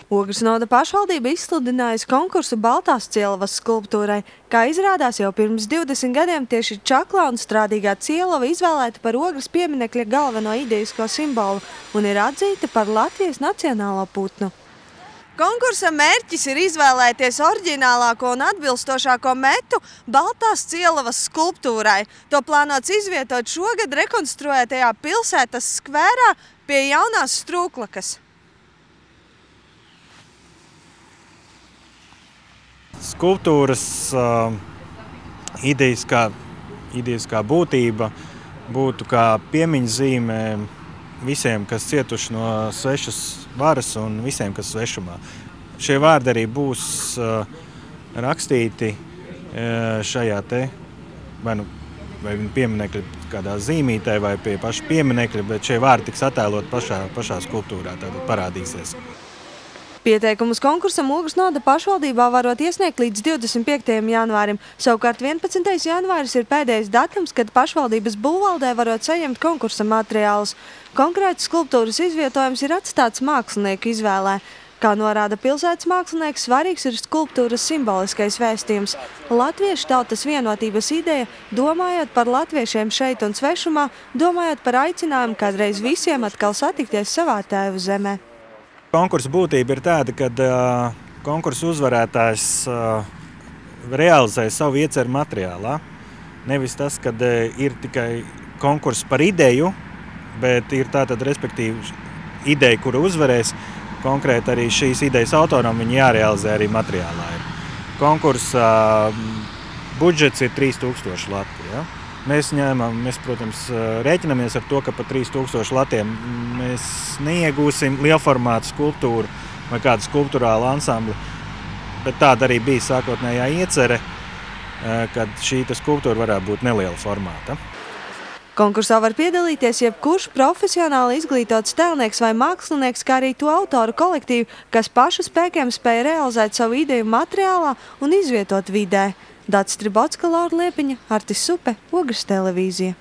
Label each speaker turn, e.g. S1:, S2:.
S1: Ogres novada pašvaldība izsludinājusi konkursu Baltās Cielavas skulptūrai. Kā izrādās, jau pirms 20 gadiem tieši čaklā un strādīgā Cielava izvēlēta par Ogres pieminekļa galveno idejisko simbolu un ir atzīta par Latvijas nacionālo putnu. Konkursa mērķis ir izvēlēties oriģinālāko un atbilstošāko metu Baltās Cielavas skulptūrai. To plānots izvietot šogad rekonstruētajā pilsētas skvērā pie jaunās Strūklakas.
S2: Skulptūras idejiskā būtība būtu kā piemiņzīme visiem, kas cietuši no svešas varas un visiem, kas svešumā. Šie vārdi arī būs rakstīti šajā te, vai pieminekļa kādā zīmītē vai pie paša pieminekļa, bet šie vārdi tiks attēlot pašā skulptūrā, tātad parādīsies.
S1: Pieteikumus konkursam Ogres novada pašvaldībā varot iesniegt līdz 25. janvārim. Savukārt 11. janvāris ir pēdējais datums, kad pašvaldības būvvaldē varot saņemt konkursa materiālus. Konkrēts skulptūras izvietojums ir atstāts mākslinieku izvēlē. Kā norāda pilsētas mākslinieks, svarīgs ir skulptūras simboliskais vēstījums. Latviešu tautas vienotības ideja, domājot par latviešiem šeit un svešumā, domājot par aicinājumu kādreiz visiem atkal satikties savā tēvu zemē.
S2: Konkursa būtība ir tāda, ka konkursa uzvarētājs realizē savu ieceru materiālā. Nevis tas, kad ir tikai konkurss par ideju, bet ir tātad, respektīvi, ideja, kura uzvarēs, konkrēti arī šīs idejas autoram viņa jārealizē arī materiālā. Konkursa budžets ir 3000 lati. Ja? Mēs, protams, rēķinamies ar to, ka par 3000 latiem mēs neiegūsim lielformātu skulptūru vai kādu skulptūrālu ansambli, bet tāda arī bija sākotnējā iecere, kad šī skulptūra varētu būt neliela formāta.
S1: Konkursā var piedalīties jebkurš profesionāli izglītots tēlnieks vai mākslinieks, kā arī to autoru kolektīvu, kas pašu spēkiem spēja realizēt savu ideju materiālā un izvietot vidē. Dācis Tribotska, Laura Liepiņa, Artis Supe, Ogres televīzija.